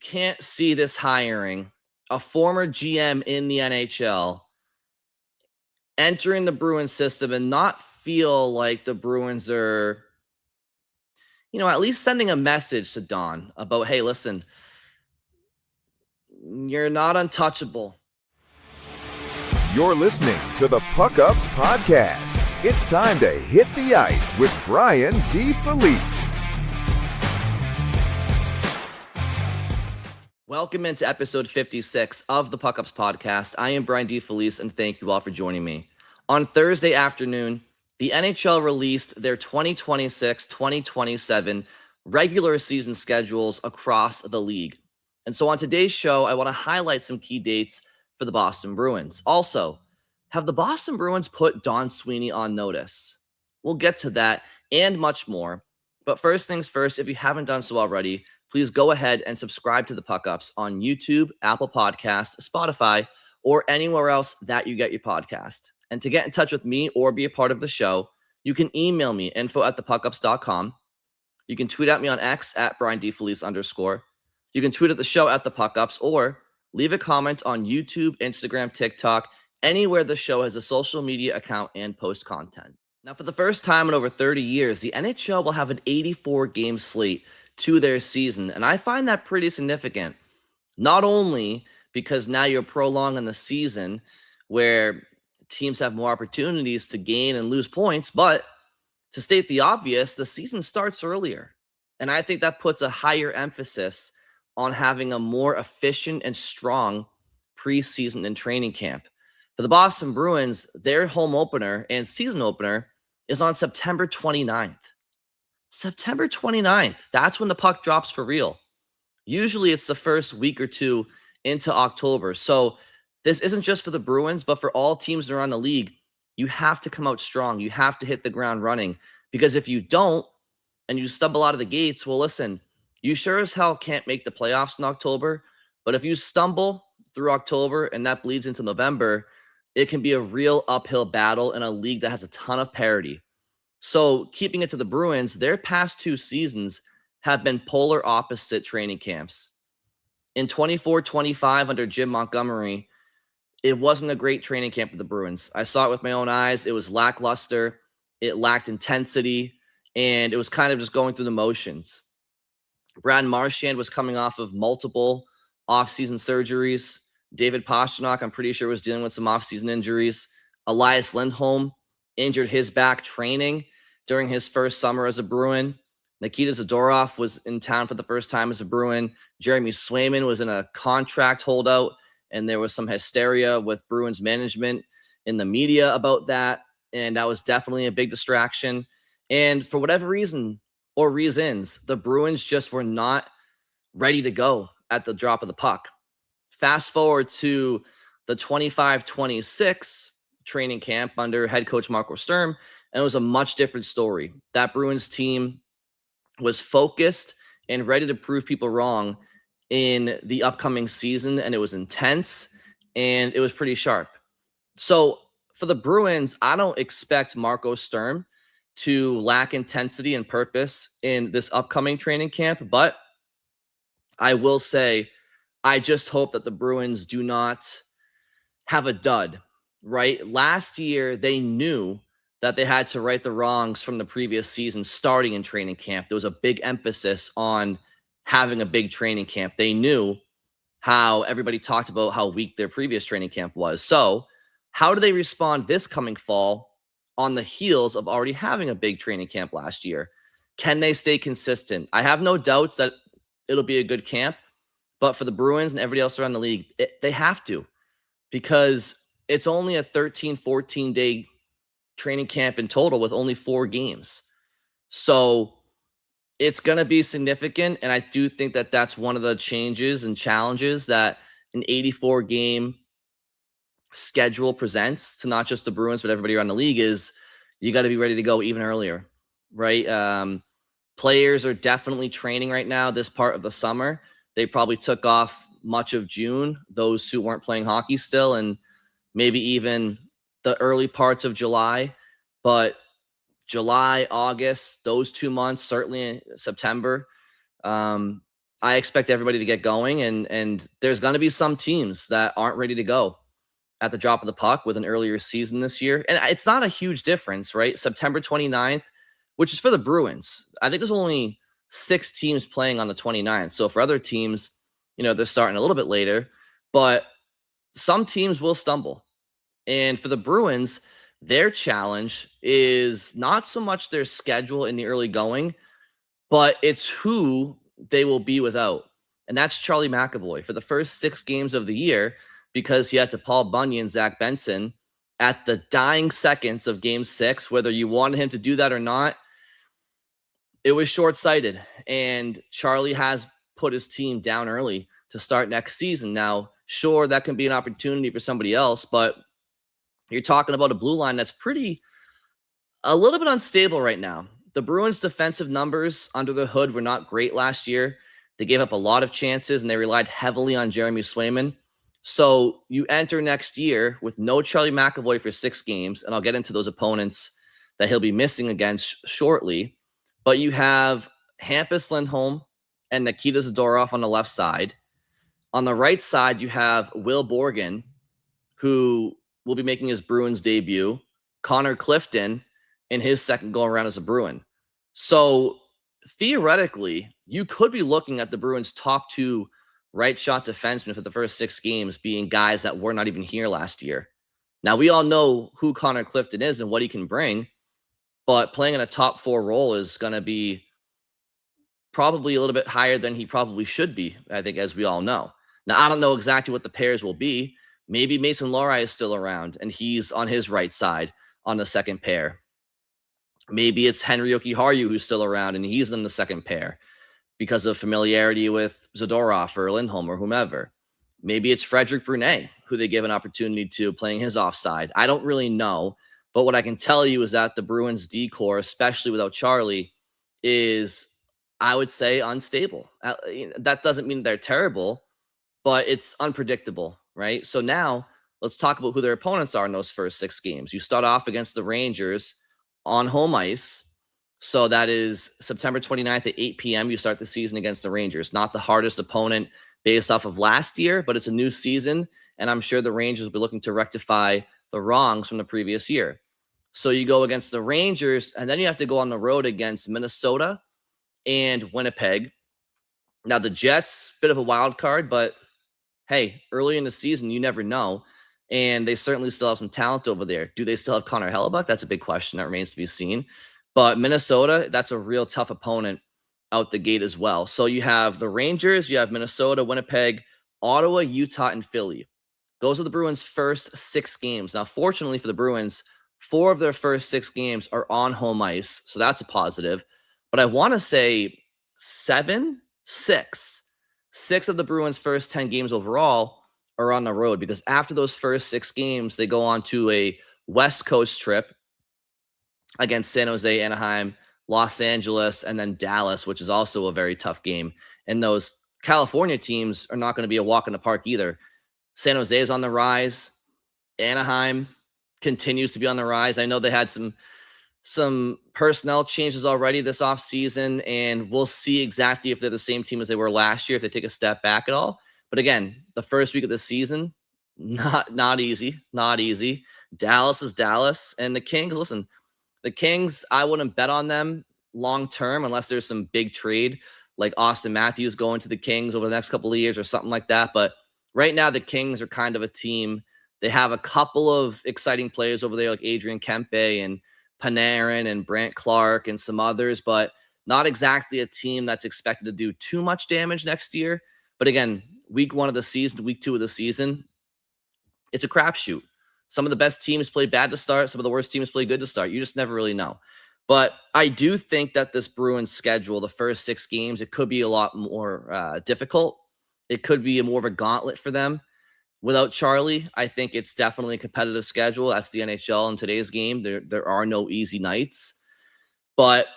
can't see this hiring, a former GM in the NHL, entering the Bruins system and not feel like the Bruins are, at least sending a message to Don about, hey, listen, you're not untouchable. You're listening to the PuckUps podcast. It's time to hit the ice with Brian DeFelice. Welcome into episode 56 of the PuckUps podcast. I am Brian DeFelice, and thank you all for joining me. On Thursday afternoon, the NHL released their 2026-2027 regular season schedules across the league. And so on today's show, I want to highlight some key dates for the Boston Bruins. Also, have the Boston Bruins put Don Sweeney on notice? We'll get to that and much more. But first things first, if you haven't done so already, please go ahead and subscribe to the PuckUps on YouTube, Apple Podcasts, Spotify, or anywhere else that you get your podcast. And to get in touch with me or be a part of the show, you can email me, info@thepuckups.com. You can tweet at me on X at BrianDFelice_. You can tweet at the show at the PuckUps, or leave a comment on YouTube, Instagram, TikTok, anywhere the show has a social media account and post content. Now, for the first time in over 30 years, the NHL will have an 84-game slate to their season, and I find that pretty significant. Not only because now you're prolonging the season where teams have more opportunities to gain and lose points, but to state the obvious, the season starts earlier. And I think that puts a higher emphasis on having a more efficient and strong preseason and training camp. For the Boston Bruins, their home opener and season opener is on September 29th. September 29th, that's when the puck drops for real. Usually it's the first week or two into October. So this isn't just for the Bruins, but for all teams around the league. You have to come out strong. You have to hit the ground running, because if you don't and you stumble out of the gates, well, listen, you sure as hell can't make the playoffs in October. But if you stumble through October and that bleeds into November, it can be a real uphill battle in a league that has a ton of parity. So keeping it to the Bruins, their past two seasons have been polar opposite training camps. In 24-25 under Jim Montgomery, it wasn't a great training camp for the Bruins. I saw it with my own eyes. It was lackluster. It lacked intensity, and it was kind of just going through the motions. Brad Marchand was coming off of multiple offseason surgeries. David Pastrnak, I'm pretty sure, was dealing with some offseason injuries. Elias Lindholm injured his back training during his first summer as a Bruin. Nikita Zadorov was in town for the first time as a Bruin. Jeremy Swayman was in a contract holdout, and there was some hysteria with Bruins management in the media about that, and that was definitely a big distraction. And for whatever reason or reasons, the Bruins just were not ready to go at the drop of the puck. Fast forward to the 25-26 training camp under head coach Marco Sturm, and it was a much different story. That Bruins team was focused and ready to prove people wrong in the upcoming season, and it was intense, and it was pretty sharp. So for the Bruins, I don't expect Marco Sturm to lack intensity and purpose in this upcoming training camp, but I will say I just hope that the Bruins do not have a dud, right? Last year, they knew that they had to right the wrongs from the previous season starting in training camp. There was a big emphasis on having a big training camp. They knew how everybody talked about how weak their previous training camp was. So how do they respond this coming fall on the heels of already having a big training camp last year? Can they stay consistent? I have no doubts that it'll be a good camp, but for the Bruins and everybody else around the league, they have to, because it's only a 13, 14-day training camp in total with only 4 games. So it's going to be significant, and I do think that that's one of the changes and challenges that an 84-game schedule presents to not just the Bruins, but everybody around the league, is you got to be ready to go even earlier, right? Players are definitely training right now this part of the summer. They probably took off much of June, those who weren't playing hockey still, and maybe even the early parts of July. But July, August, those 2 months, certainly September, I expect everybody to get going, and there's going to be some teams that aren't ready to go at the drop of the puck with an earlier season this year. And it's not a huge difference, right? September 29th, which is for the Bruins. I think there's only 6 teams playing on the 29th. So for other teams, they're starting a little bit later, but some teams will stumble. And for the Bruins, their challenge is not so much their schedule in the early going, but it's who they will be without. And that's Charlie McAvoy for the first 6 games of the year, because he had to Paul Bunyan, Zach Benson at the dying seconds of game 6, whether you wanted him to do that or not. It was short-sighted, and Charlie has put his team down early to start next season. Now, sure, that can be an opportunity for somebody else, but you're talking about a blue line that's a little bit unstable right now. The Bruins' defensive numbers under the hood were not great last year. They gave up a lot of chances, and they relied heavily on Jeremy Swayman. So you enter next year with no Charlie McAvoy for 6 games, and I'll get into those opponents that he'll be missing against shortly. But you have Hampus Lindholm and Nikita Zadorov on the left side. On the right side, you have Will Borgen, who will be making his Bruins debut, Connor Clifton in his second go around as a Bruin. So theoretically, you could be looking at the Bruins' top 2 right shot defensemen for the first 6 games being guys that were not even here last year. Now, we all know who Connor Clifton is and what he can bring, but playing in a top 4 role is going to be probably a little bit higher than he probably should be, I think, as we all know. Now, I don't know exactly what the pairs will be. Maybe Mason Lohrei is still around and he's on his right side on the second pair. Maybe it's Henry Jokiharju who's still around and he's in the second pair because of familiarity with Zadorov or Lindholm or whomever. Maybe it's Frederic Brunet, who they give an opportunity to playing his offside. I don't really know, but what I can tell you is that the Bruins D-core, especially without Charlie, is, I would say, unstable. That doesn't mean they're terrible, but it's unpredictable, right? So now let's talk about who their opponents are in those first 6 games. You start off against the Rangers on home ice. So that is September 29th at 8 p.m. You start the season against the Rangers. Not the hardest opponent based off of last year, but it's a new season, and I'm sure the Rangers will be looking to rectify the wrongs from the previous year. So you go against the Rangers, and then you have to go on the road against Minnesota and Winnipeg. Now, the Jets, bit of a wild card, but hey, early in the season, you never know. And they certainly still have some talent over there. Do they still have Connor Hellebuck? That's a big question that remains to be seen. But Minnesota, that's a real tough opponent out the gate as well. So you have the Rangers, you have Minnesota, Winnipeg, Ottawa, Utah, and Philly. Those are the Bruins' first 6 games. Now, fortunately for the Bruins, 4 of their first 6 games are on home ice. So that's a positive. But I want to say 6 of the Bruins' first 10 games overall are on the road, because after those first 6 games, they go on to a West Coast trip against San Jose, Anaheim, Los Angeles, and then Dallas, which is also a very tough game. And those California teams are not going to be a walk in the park either. San Jose is on the rise. Anaheim continues to be on the rise. I know they had some personnel changes already this offseason, and we'll see exactly if they're the same team as they were last year, if they take a step back at all. But again, the first week of the season, not easy. Dallas is Dallas. And the Kings, listen, the Kings, I wouldn't bet on them long-term unless there's some big trade, like Austin Matthews going to the Kings over the next couple of years or something like that. But right now, the Kings are kind of a team. They have a couple of exciting players over there, like Adrian Kempe and Panarin and Brant Clark and some others, but not exactly a team that's expected to do too much damage next year. But again, week 1 of the season, week 2 of the season, it's a crapshoot. Some of the best teams play bad to start. Some of the worst teams play good to start. You just never really know. But I do think that this Bruins schedule, the first 6 games, it could be a lot more difficult. It could be more of a gauntlet for them. Without Charlie, I think it's definitely a competitive schedule. That's the NHL in today's game. There are no easy nights. But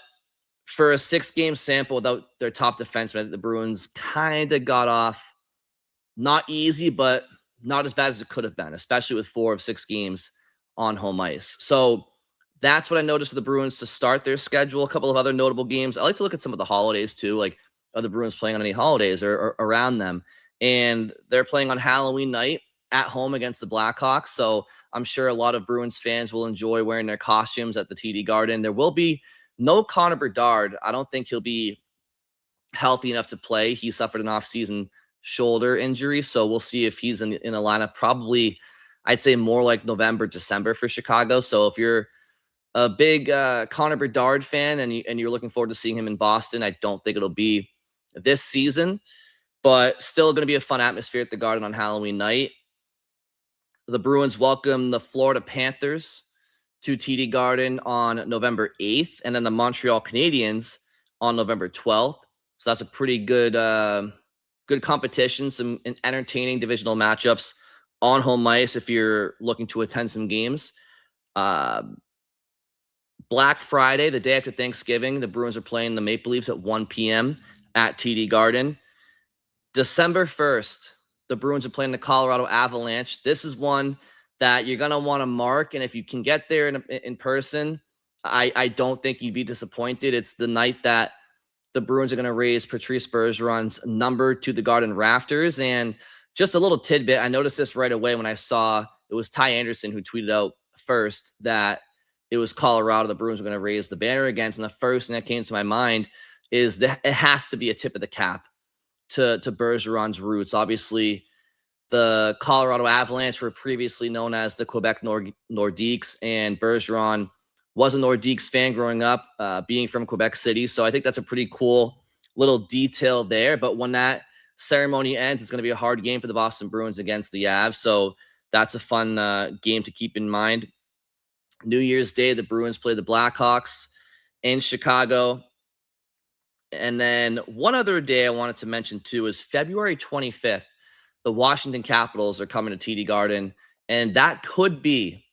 for a 6-game sample without their top defenseman, the Bruins kind of got off not easy, but not as bad as it could have been, especially with 4 of 6 games on home ice. So that's what I noticed for the Bruins to start their schedule. A couple of other notable games. I like to look at some of the holidays too. Like are the Bruins playing on any holidays or around them. And they're playing on Halloween night at home against the Blackhawks. So I'm sure a lot of Bruins fans will enjoy wearing their costumes at the TD Garden. There will be no Connor Bedard. I don't think he'll be healthy enough to play. He suffered an offseason shoulder injury. So we'll see if he's in a lineup. Probably, I'd say more like November, December for Chicago. So if you're a big Connor Bedard fan and you're looking forward to seeing him in Boston, I don't think it'll be this season, but still going to be a fun atmosphere at the Garden on Halloween night. The Bruins welcome the Florida Panthers to TD Garden on November 8th, and then the Montreal Canadiens on November 12th. So that's a pretty good good competition, some entertaining divisional matchups on home ice if you're looking to attend some games. Black Friday, the day after Thanksgiving, the Bruins are playing the Maple Leafs at 1 p.m. at TD Garden. December 1st, the Bruins are playing the Colorado Avalanche. This is one that you're going to want to mark, and if you can get there in person, I don't think you'd be disappointed. It's the night that the Bruins are going to raise Patrice Bergeron's number to the Garden rafters. And just a little tidbit, I noticed this right away when I saw it was Ty Anderson who tweeted out first that it was Colorado the Bruins were going to raise the banner against. And the first thing that came to my mind is that it has to be a tip of the cap to Bergeron's roots. Obviously, the Colorado Avalanche were previously known as the Quebec Nordiques, and Bergeron was a Nordiques fan growing up, being from Quebec City. So I think that's a pretty cool little detail there. But when that ceremony ends, it's going to be a hard game for the Boston Bruins against the Avs. So that's a fun game to keep in mind. New Year's Day, the Bruins play the Blackhawks in Chicago. And then one other day I wanted to mention too is February 25th. The Washington Capitals are coming to TD Garden, and that could be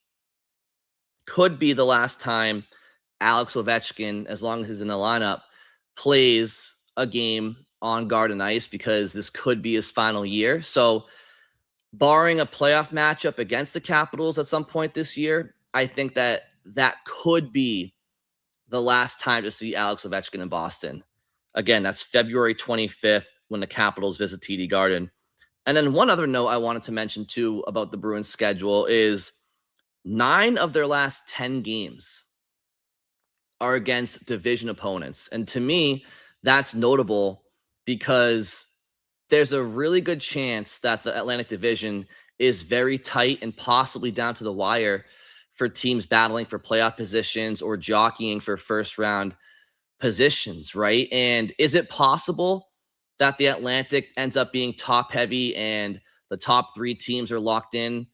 the last time Alex Ovechkin, as long as he's in the lineup, plays a game on Garden ice, because this could be his final year. So barring a playoff matchup against the Capitals at some point this year, I think that could be the last time to see Alex Ovechkin in Boston. Again, that's February 25th when the Capitals visit TD Garden. And then one other note I wanted to mention too about the Bruins schedule is 9 of their last 10 games are against division opponents. And to me, that's notable because there's a really good chance that the Atlantic Division is very tight and possibly down to the wire for teams battling for playoff positions or jockeying for first round positions, right? And is it possible that the Atlantic ends up being top heavy and the top 3 teams are locked in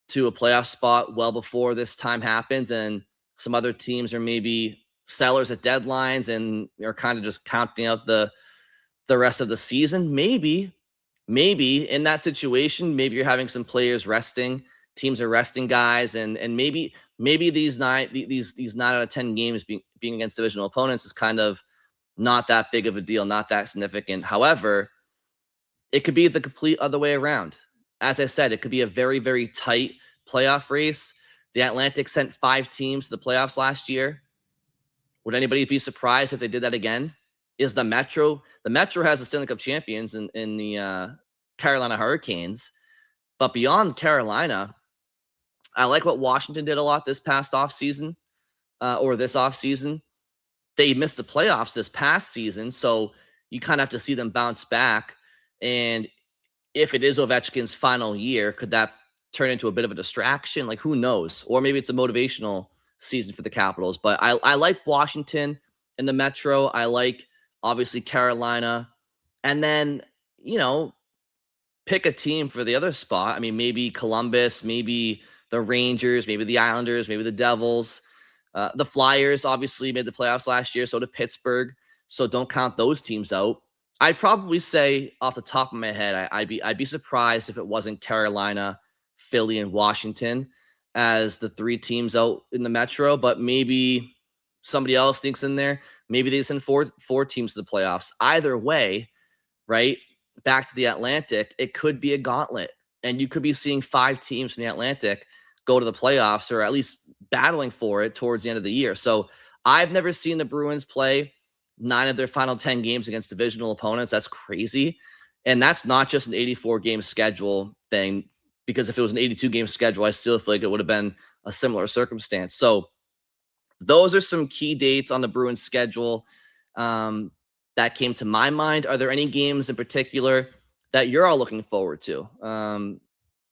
to a playoff spot well before this time happens, and some other teams are maybe sellers at deadlines and are kind of just counting out the rest of the season? Maybe in that situation, maybe you're having some players resting, teams are resting guys, and maybe these 9 out of 10 games being against divisional opponents is kind of not that big of a deal, not that significant. However, it could be the complete other way around. As I said, it could be a very, very tight playoff race. The Atlantic sent 5 teams to the playoffs last year. Would anybody be surprised if they did that again? Is the Metro has the Stanley Cup champions in the Carolina Hurricanes. But beyond Carolina, I like what Washington did a lot this past offseason, or this offseason. They missed the playoffs this past season, so you kind of have to see them bounce back. And if it is Ovechkin's final year, could that turn into a bit of a distraction? Like, who knows? Or maybe it's a motivational season for the Capitals. But I like Washington in the Metro. I like, obviously, Carolina. And then, pick a team for the other spot. I mean, maybe Columbus, maybe the Rangers, maybe the Islanders, maybe the Devils. The Flyers obviously made the playoffs last year, so did Pittsburgh. So don't count those teams out. I'd probably say off the top of my head, I'd be surprised if it wasn't Carolina, Philly, and Washington as the 3 teams out in the Metro. But maybe somebody else thinks in there. Maybe they send four teams to the playoffs. Either way, right? Back to the Atlantic, it could be a gauntlet, and you could be seeing 5 teams from the Atlantic go to the playoffs, or at least battling for it towards the end of the year. So I've never seen the Bruins play 9 of their final 10 games against divisional opponents. That's crazy. And that's not just an 84 game schedule thing, because if it was an 82 game schedule, I still feel like it would have been a similar circumstance. So those are some key dates on the Bruins schedule that came to my mind. Are there any games in particular that you're all looking forward to?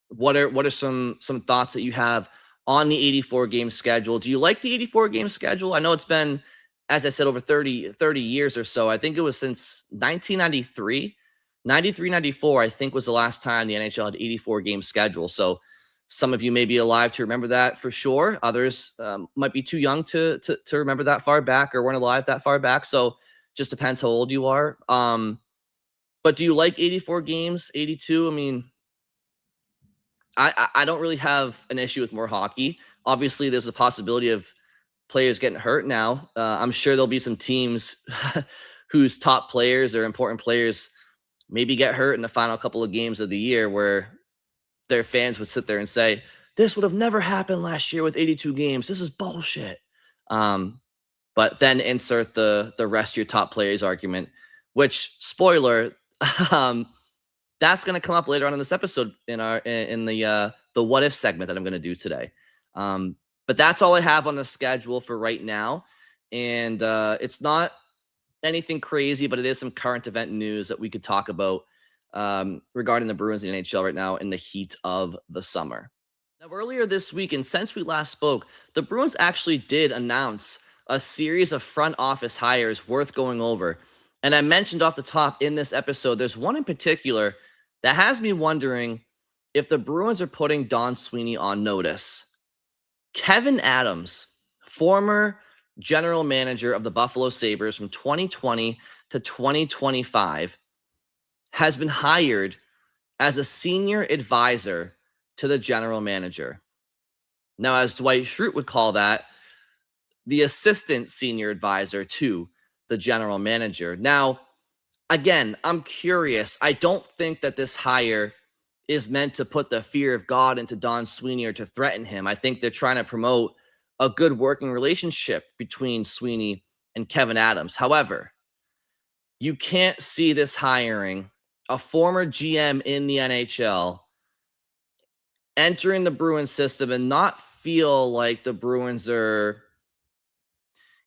What are some thoughts that you have on the 84 game schedule? Do you like the 84 game schedule? I know it's been, as I said, over 30 years or so. I think it was since 1993, 93, 94, I think was the last time the NHL had 84 game schedule. So some of you may be alive to remember that for sure. Others might be too young to remember that far back, or weren't alive that far back. So just depends how old you are. But do you like 84 games, 82? I mean, I don't really have an issue with more hockey. Obviously, there's a possibility of players getting hurt now. I'm sure there'll be some teams whose top players or important players maybe get hurt in the final couple of games of the year, where their fans would sit there and say, this would have never happened last year with 82 games. This is bullshit. But then insert the rest of your top players argument, which, spoiler, that's going to come up later on in this episode in the what if segment that I'm going to do today. But that's all I have on the schedule for right now. And it's not anything crazy, but it is some current event news that we could talk about regarding the Bruins and the NHL right now in the heat of the summer. Now, earlier this week, and since we last spoke, the Bruins actually did announce a series of front office hires worth going over. And I mentioned off the top in this episode, there's one in particular that has me wondering if the Bruins are putting Don Sweeney on notice. Kevyn Adams, former general manager of the Buffalo Sabres from 2020 to 2025, has been hired as a senior advisor to the general manager. Now, as Dwight Schrute would call that, the assistant senior advisor to the general manager. Now, again, I'm curious. I don't think that this hire is meant to put the fear of God into Don Sweeney or to threaten him. I think they're trying to promote a good working relationship between Sweeney and Kevyn Adams. However, you can't see this hiring a former GM in the NHL entering the Bruins system and not feel like the Bruins are,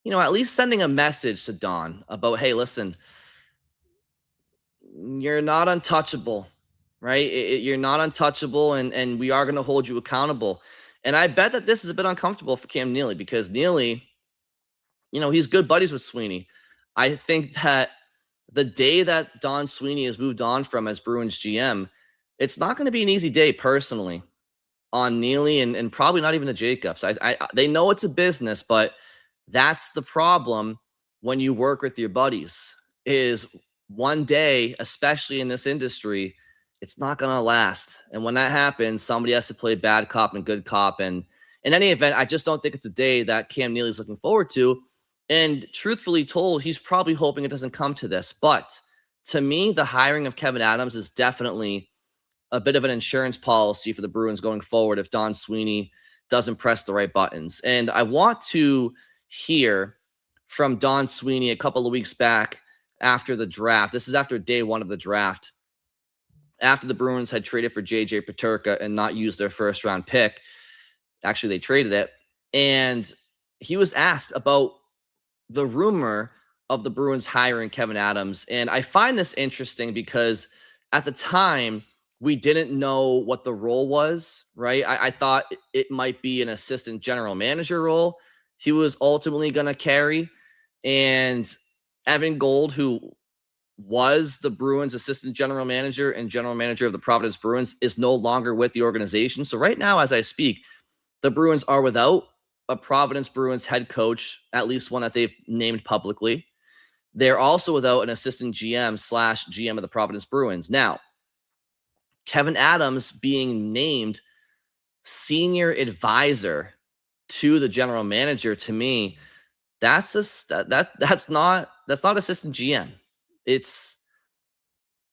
at least sending a message to Don about, hey, listen, you're not untouchable, right? You're not untouchable, and we are going to hold you accountable. And I bet that this is a bit uncomfortable for Cam Neely, because Neely, he's good buddies with Sweeney. I think that the day that Don Sweeney has moved on from as Bruins GM, it's not going to be an easy day personally on Neely and probably not even the Jacobs. They know it's a business, but that's the problem when you work with your buddies, is one day, especially in this industry, it's not going to last. And when that happens, somebody has to play bad cop and good cop. And in any event, I just don't think it's a day that Cam Neely's looking forward to. And truthfully told, he's probably hoping it doesn't come to this. But to me, the hiring of Kevyn Adams is definitely a bit of an insurance policy for the Bruins going forward if Don Sweeney doesn't press the right buttons. And I want to hear from Don Sweeney a couple of weeks back after the draft. This is after day one of the draft, after the Bruins had traded for J.J. Peterka and not used their first-round pick. Actually, they traded it. And he was asked about the rumor of the Bruins hiring Kevyn Adams. And I find this interesting because at the time, we didn't know what the role was, right? I thought it might be an assistant general manager role he was ultimately going to carry. And Evan Gold, who was the Bruins assistant general manager and general manager of the Providence Bruins, is no longer with the organization. So right now, as I speak, the Bruins are without a Providence Bruins head coach, at least one that they've named publicly. They're also without an assistant GM/GM of the Providence Bruins. Now, Kevyn Adams being named senior advisor to the general manager, to me, that's not assistant GM. That's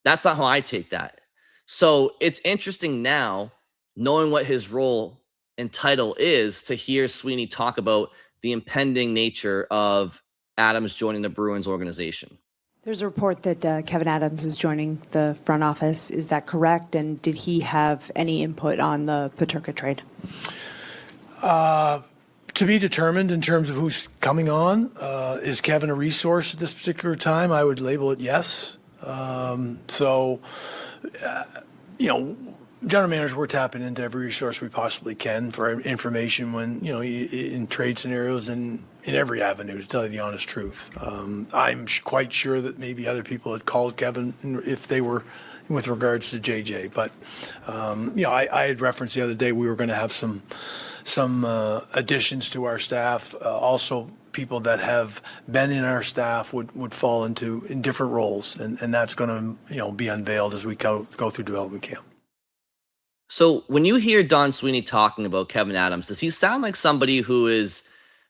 not how I take that. So it's interesting now, knowing what his role and title is, to hear Sweeney talk about the impending nature of Adams joining the Bruins organization. There's a report that Kevin Adams is joining the front office. Is that correct? And did he have any input on the Peterka trade? To be determined in terms of who's coming on. Is Kevin a resource at this particular time? I would label it yes. General managers, we're tapping into every resource we possibly can for information when, in trade scenarios and in every avenue, to tell you the honest truth. I'm quite sure that maybe other people had called Kevin if they were with regards to JJ. But, I had referenced the other day we were going to have some additions to our staff. Also, people that have been in our staff would fall in different roles, and that's going to be unveiled as we go through development camp. So when you hear Don Sweeney talking about Kevin Adams, does he sound like somebody who is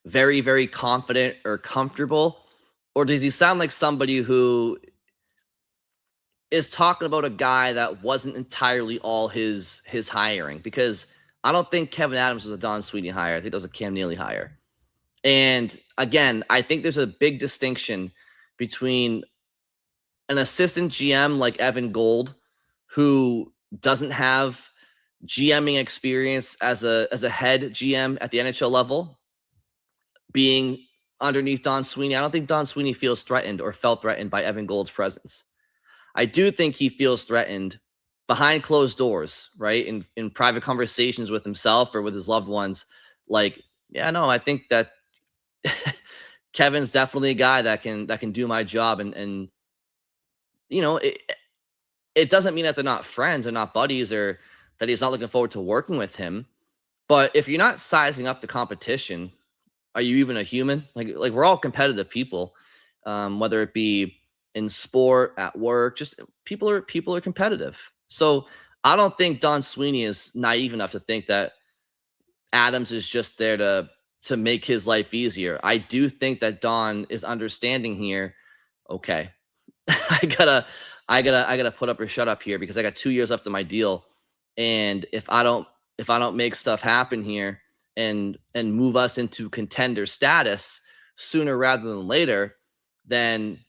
very, very confident or comfortable? Or does he sound like somebody who is talking about a guy that wasn't entirely all his hiring? Because I don't think Kevin Adams was a Don Sweeney hire. I think that was a Cam Neely hire. And again, I think there's a big distinction between an assistant GM like Evan Gold, who doesn't have GMing experience as a head GM at the NHL level, being underneath Don Sweeney. I don't think Don Sweeney feels threatened or felt threatened by Evan Gold's presence. I do think he feels threatened behind closed doors, right? In private conversations with himself or with his loved ones. Like, I think that Kevin's definitely a guy that can do my job. And it doesn't mean that they're not friends or not buddies or that he's not looking forward to working with him. But if you're not sizing up the competition, are you even a human? Like we're all competitive people, whether it be in sport, at work, just people are competitive. So I don't think Don Sweeney is naive enough to think that Adams is just there to make his life easier. I do think that Don is understanding here. Okay, I gotta put up or shut up here because I got 2 years left of my deal. And if I don't make stuff happen here and move us into contender status sooner rather than later, then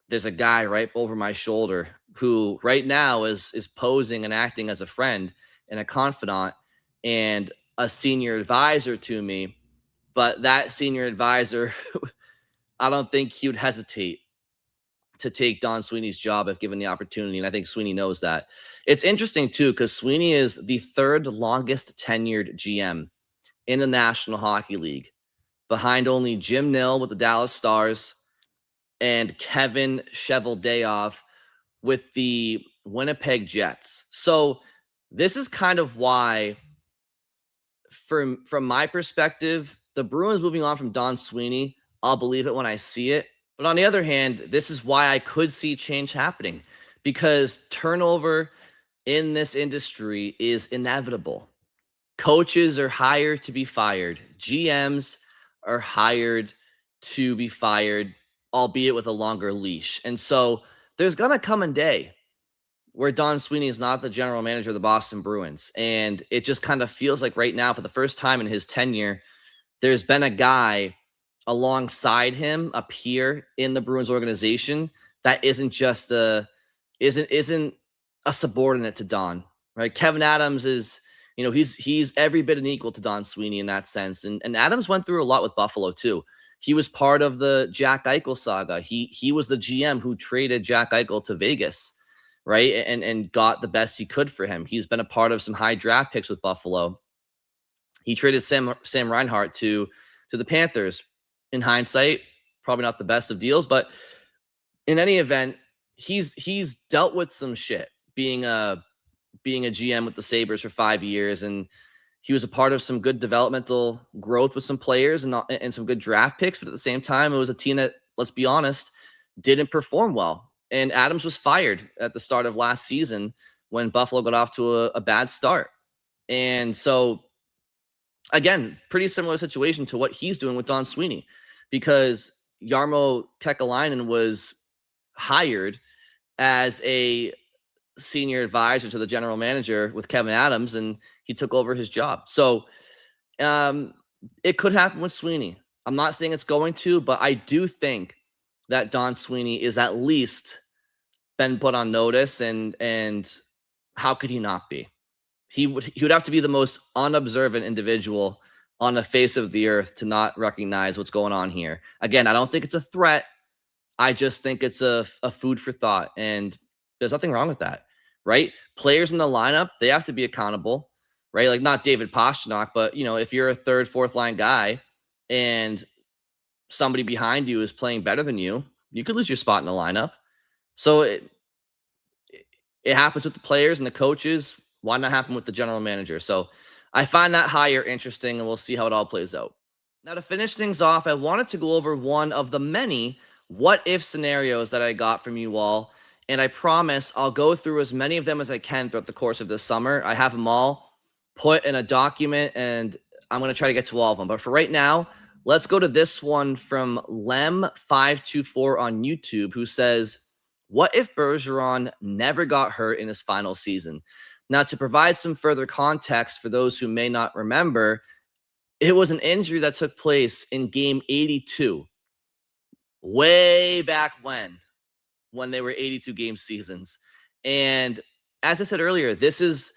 there's a guy right over my shoulder who right now is posing and acting as a friend and a confidant and a senior advisor to me. But that senior advisor, I don't think he would hesitate to take Don Sweeney's job if given the opportunity. And I think Sweeney knows that. It's interesting too, because Sweeney is the third longest tenured GM in the National Hockey League, behind only Jim Nill with the Dallas Stars and Kevin Cheveldayoff with the Winnipeg Jets. So this is kind of why, from my perspective, the Bruins moving on from Don Sweeney, I'll believe it when I see it. But on the other hand, this is why I could see change happening, because turnover in this industry is inevitable. Coaches are hired to be fired. GMs are hired to be fired, albeit with a longer leash. And so there's going to come a day where Don Sweeney is not the general manager of the Boston Bruins. And it just kind of feels like right now, for the first time in his tenure, there's been a guy alongside him, a peer in the Bruins organization that isn't just isn't a subordinate to Don, right? Kevin Adams is, he's every bit an equal to Don Sweeney in that sense. And Adams went through a lot with Buffalo too. He was part of the Jack Eichel saga. He was the GM who traded Jack Eichel to Vegas, right? And got the best he could for him. He's been a part of some high draft picks with Buffalo. He traded Sam Reinhart to the Panthers. In hindsight, probably not the best of deals, but in any event, he's dealt with some shit being a GM with the Sabres for 5 years, and he was a part of some good developmental growth with some players and some good draft picks. But at the same time, it was a team that, let's be honest, didn't perform well. And Adams was fired at the start of last season when Buffalo got off to a bad start. And so, again, pretty similar situation to what he's doing with Don Sweeney, because Jarmo Kekalainen was hired as a senior advisor to the general manager with Kevin Adams, and he took over his job. So it could happen with Sweeney. I'm not saying it's going to, but I do think that Don Sweeney is at least been put on notice, and how could he not be? He would have to be the most unobservant individual on the face of the earth to not recognize what's going on here. Again, I don't think it's a threat. I just think it's a food for thought, and there's nothing wrong with that, right? Players in the lineup, they have to be accountable, right? Like not David Pastrnak, but if you're a third, fourth line guy and somebody behind you is playing better than you, you could lose your spot in the lineup. So it happens with the players and the coaches. Why not happen with the general manager? So I find that hire interesting, and we'll see how it all plays out. Now, to finish things off, I wanted to go over one of the many what-if scenarios that I got from you all, and I promise I'll go through as many of them as I can throughout the course of this summer. I have them all put in a document, and I'm going to try to get to all of them. But for right now, let's go to this one from Lem524 on YouTube, who says, what if Bergeron never got hurt in his final season? Now, to provide some further context for those who may not remember, it was an injury that took place in game 82, way back when they were 82 game seasons. And as I said earlier, this is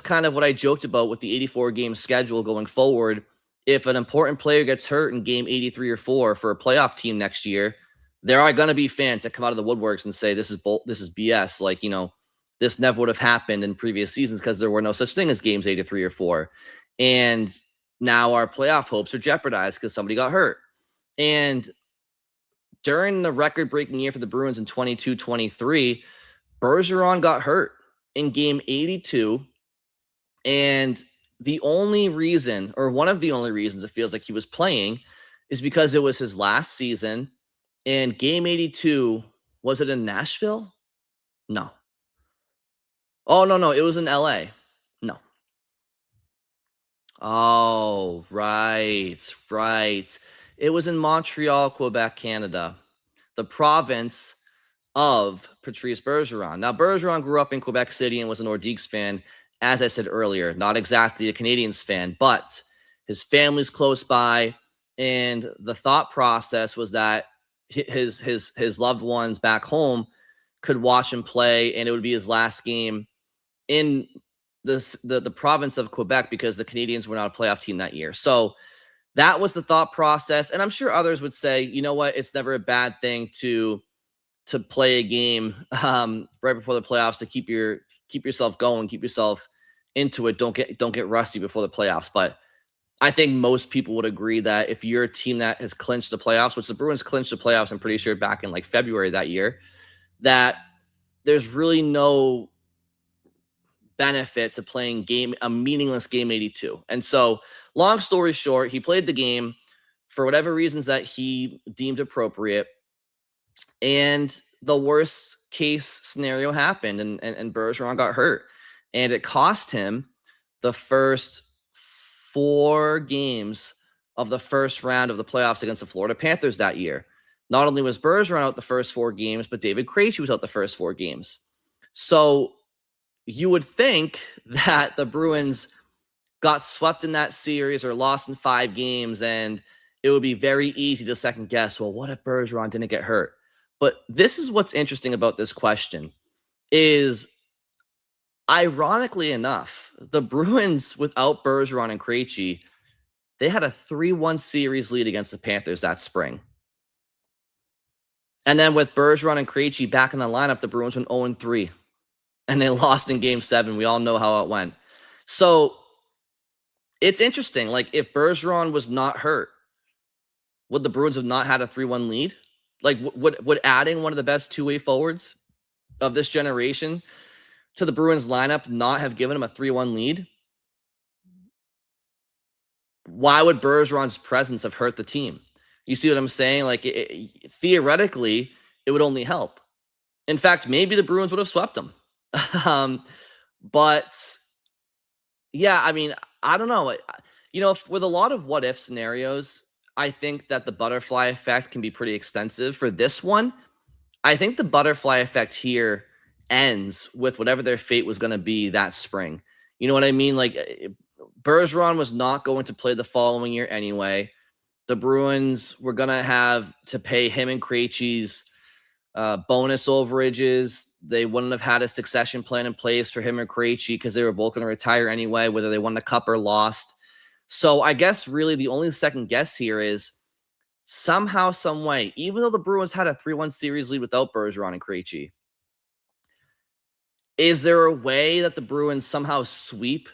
kind of what I joked about with the 84 game schedule going forward. If an important player gets hurt in game 83 or 4 for a playoff team next year, there are going to be fans that come out of the woodworks and say this is BS. Like, this never would have happened in previous seasons because there were no such thing as games 83 or 4. And now our playoff hopes are jeopardized because somebody got hurt. And during the record-breaking year for the Bruins in 22-23, Bergeron got hurt in game 82. And the only reason, or one of the only reasons it feels like he was playing, is because it was his last season. And game 82, was it in Nashville? No. Oh, no. It was in LA. No. Oh, right. It was in Montreal, Quebec, Canada, the province of Patrice Bergeron. Now, Bergeron grew up in Quebec City and was a Nordiques fan, as I said earlier, not exactly a Canadiens fan, but his family's close by, and the thought process was that his loved ones back home could watch him play, and it would be his last game in the province of Quebec because the Canadiens were not a playoff team that year. So that was the thought process. And I'm sure others would say, you know what, it's never a bad thing to play a game right before the playoffs to keep yourself going, keep yourself into it. Don't get rusty before the playoffs. But I think most people would agree that if you're a team that has clinched the playoffs, which the Bruins clinched the playoffs, I'm pretty sure back in like February that year, that there's really no benefit to playing a meaningless game 82. And so, long story short, he played the game for whatever reasons that he deemed appropriate. And the worst case scenario happened, and Bergeron got hurt. And it cost him the first 4 games of the first round of the playoffs against the Florida Panthers that year. Not only was Bergeron out the first 4 games, but David Krejci was out the first 4 games. So you would think that the Bruins got swept in that series or lost in 5 games, and it would be very easy to second guess, well, what if Bergeron didn't get hurt? But this is what's interesting about this question is, ironically enough, the Bruins without Bergeron and Krejci, they had a 3-1 series lead against the Panthers that spring. And then with Bergeron and Krejci back in the lineup, the Bruins went 0-3. And they lost in game 7. We all know how it went. So it's interesting. Like, if Bergeron was not hurt, would the Bruins have not had a 3-1 lead? Like, would adding one of the best two-way forwards of this generation to the Bruins lineup not have given him a 3-1 lead? Why would Bergeron's presence have hurt the team? You see what I'm saying? Like, theoretically, it would only help. In fact, maybe the Bruins would have swept them. But yeah, I mean, I don't know. With a lot of what if scenarios, I think that the butterfly effect can be pretty extensive. For this one, I think the butterfly effect here ends with whatever their fate was going to be that spring. You know what I mean? Like, Bergeron was not going to play the following year anyway. The Bruins were going to have to pay him and Krejci's bonus overages. They wouldn't have had a succession plan in place for him and Krejci because they were both going to retire anyway, whether they won the cup or lost. So I guess really the only second guess here is somehow, some way, even though the Bruins had a 3-1 series lead without Bergeron and Krejci, is there a way that the Bruins somehow sweep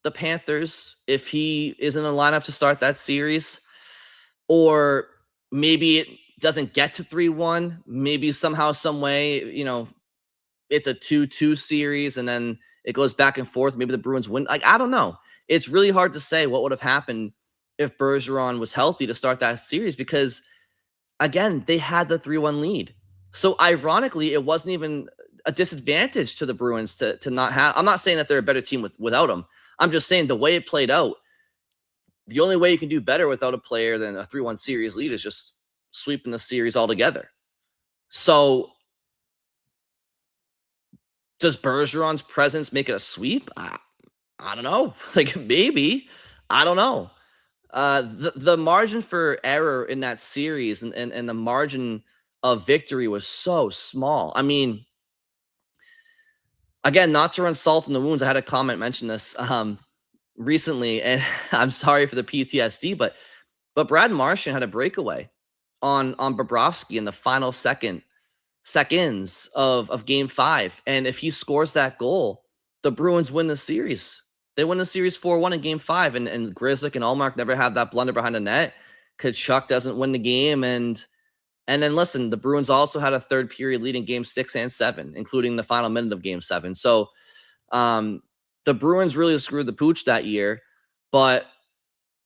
the Panthers if he is in the lineup to start that series? Or maybe it doesn't get to 3-1. Maybe somehow, some way, it's a 2-2 series and then it goes back and forth. Maybe the Bruins win. I don't know. It's really hard to say what would have happened if Bergeron was healthy to start that series because, again, they had the 3-1 lead. So ironically, it wasn't even a disadvantage to the Bruins to not have. I'm not saying that they're a better team without him. I'm just saying the way it played out, the only way you can do better without a player than a 3-1 series lead is just sweeping the series altogether. So does Bergeron's presence make it a sweep? I don't know. Maybe. I don't know. The margin for error in that series and the margin of victory was so small. I mean, again, not to run salt in the wounds, I had a comment mention this recently, and I'm sorry for the PTSD, but Brad Marchand had a breakaway on Bobrovsky in the final seconds of Game 5, and if he scores that goal, the Bruins win the series. They win the series 4-1 in Game 5, and Grzelcyk and Ullmark never have that blunder behind the net. Kachuk doesn't win the game, and then listen, the Bruins also had a third period lead in Game 6 and 7, including the final minute of Game 7. So the Bruins really screwed the pooch that year. But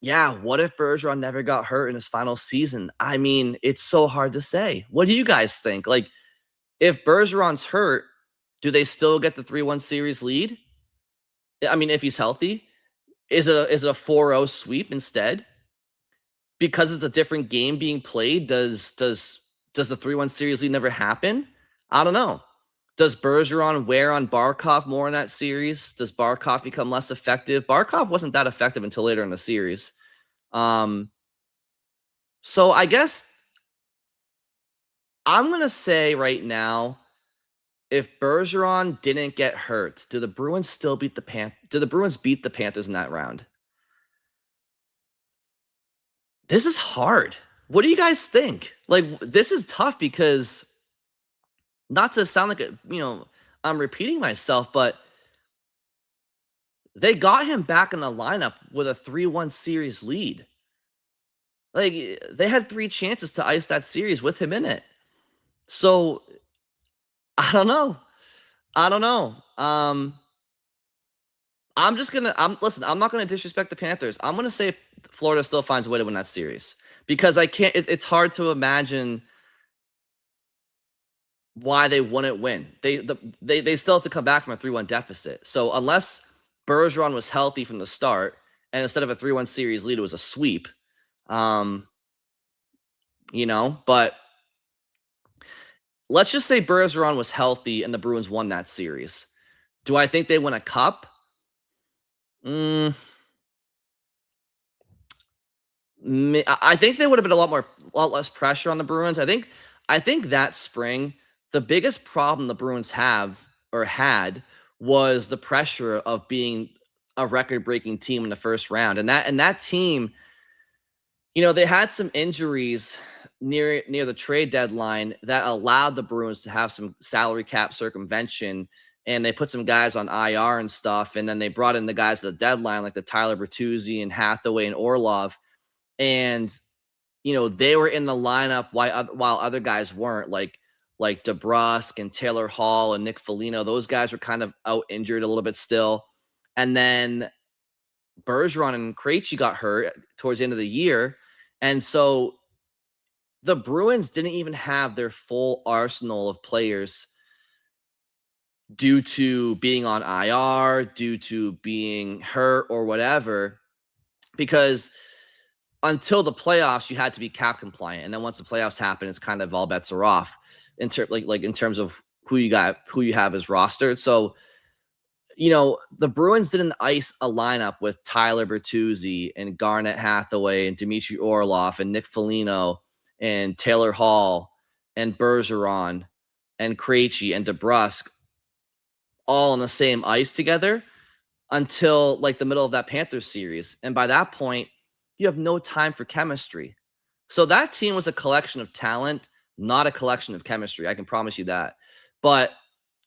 yeah, what if Bergeron never got hurt in his final season? I mean, it's so hard to say. What do you guys think? If Bergeron's hurt, do they still get the 3-1 series lead? I mean, if he's healthy, is it a 4-0 sweep instead? Because it's a different game being played, does the 3-1 series lead never happen? I don't know. Does Bergeron wear on Barkov more in that series? Does Barkov become less effective? Barkov wasn't that effective until later in the series. So I guess I'm going to say right now, if Bergeron didn't get hurt, do the Bruins still beat the Panthers? Do the Bruins beat the Panthers in that round? This is hard. What do you guys think? This is tough because, not to sound like I'm repeating myself, but they got him back in the lineup with a 3-1 series lead. They had 3 chances to ice that series with him in it. So I don't know. I'm not gonna disrespect the Panthers. I'm gonna say Florida still finds a way to win that series because it's hard to imagine why they wouldn't win. They still have to come back from a 3-1 deficit. So unless Bergeron was healthy from the start, and instead of a 3-1 series lead, it was a sweep. But let's just say Bergeron was healthy and the Bruins won that series. Do I think they win a cup? I think there would have been a lot less pressure on the Bruins. I think that spring, the biggest problem the Bruins had was the pressure of being a record-breaking team in the first round. And that team, they had some injuries near the trade deadline that allowed the Bruins to have some salary cap circumvention, and they put some guys on IR and stuff, and then they brought in the guys at the deadline, like the Tyler Bertuzzi and Hathaway and Orlov, and they were in the lineup while other guys weren't, like DeBrusk and Taylor Hall and Nick Foligno. Those guys were kind of out injured a little bit still, and then Bergeron and Krejci got hurt towards the end of the year, and so the Bruins didn't even have their full arsenal of players due to being on IR, due to being hurt or whatever, because until the playoffs, you had to be cap compliant. And then once the playoffs happen, it's kind of all bets are off in terms of who you have as rostered. So the Bruins didn't ice a lineup with Tyler Bertuzzi and Garnet Hathaway and Dmitry Orlov and Nick Foligno and Taylor Hall and Bergeron and Krejci and DeBrusk all on the same ice together until like the middle of that Panthers series. And by that point, you have no time for chemistry. So that team was a collection of talent, not a collection of chemistry. I can promise you that. But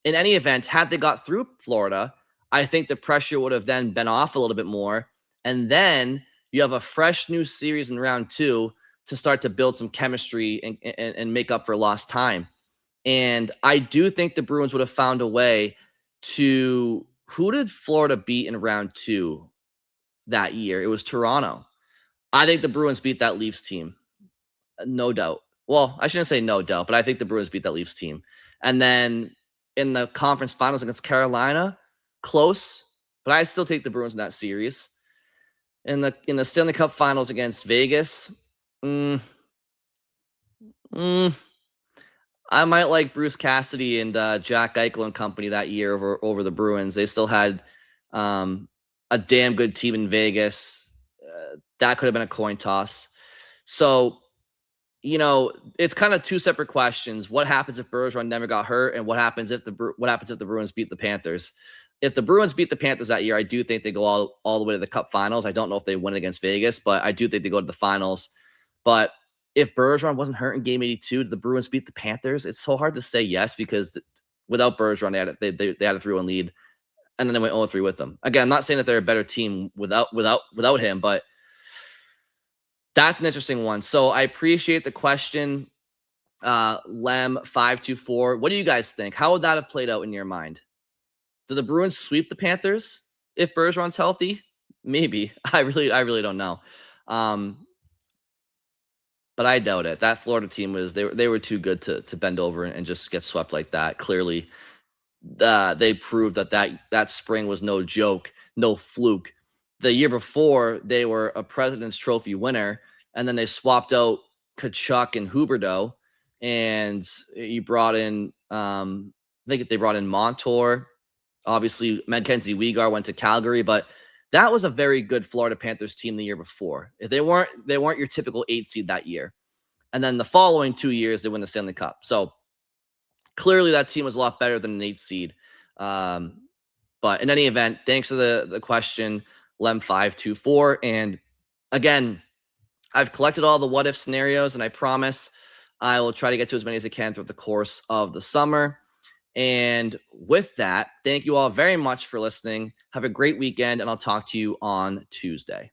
in any event, had they got through Florida, I think the pressure would have then been off a little bit more. And then you have a fresh new series in round 2 to start to build some chemistry and make up for lost time. And I do think the Bruins would have found a way to – who did Florida beat in round 2 that year? It was Toronto. I think the Bruins beat that Leafs team. No doubt. Well, I shouldn't say no doubt, but I think the Bruins beat that Leafs team. And then in the conference finals against Carolina, close, but I still take the Bruins in that series. In the Stanley Cup finals against Vegas, I might like Bruce Cassidy and Jack Eichel and company that year over the Bruins. They still had a damn good team in Vegas. That could have been a coin toss. So, it's kind of two separate questions. What happens if Bergeron never got hurt, and what happens if the Bruins beat the Panthers? If the Bruins beat the Panthers that year, I do think they go all the way to the Cup Finals. I don't know if they win against Vegas, but I do think they go to the finals. But if Bergeron wasn't hurt in Game 82, did the Bruins beat the Panthers? It's so hard to say yes, because without Bergeron, they had a 3-1 lead, and then they went 0-3 with them. Again, I'm not saying that they're a better team without him, but that's an interesting one. So I appreciate the question, Lem524. What do you guys think? How would that have played out in your mind? Do the Bruins sweep the Panthers if Bergeron's healthy? Maybe. I really don't know. But I doubt it. That Florida team they were too good to bend over and just get swept like that. Clearly, they proved that spring was no joke, no fluke. The year before, they were a President's Trophy winner, and then they swapped out Tkachuk and Huberdeau, and you brought in, I think they brought in Montour. Obviously, Mackenzie Weegar went to Calgary, but that was a very good Florida Panthers team the year before. They weren't your typical 8 seed that year. And then the following 2 years, they win the Stanley Cup. So clearly that team was a lot better than an 8 seed. But in any event, thanks for the question, Lem524. And again, I've collected all the what if scenarios, and I promise I will try to get to as many as I can throughout the course of the summer. And with that, thank you all very much for listening. Have a great weekend, and I'll talk to you on Tuesday.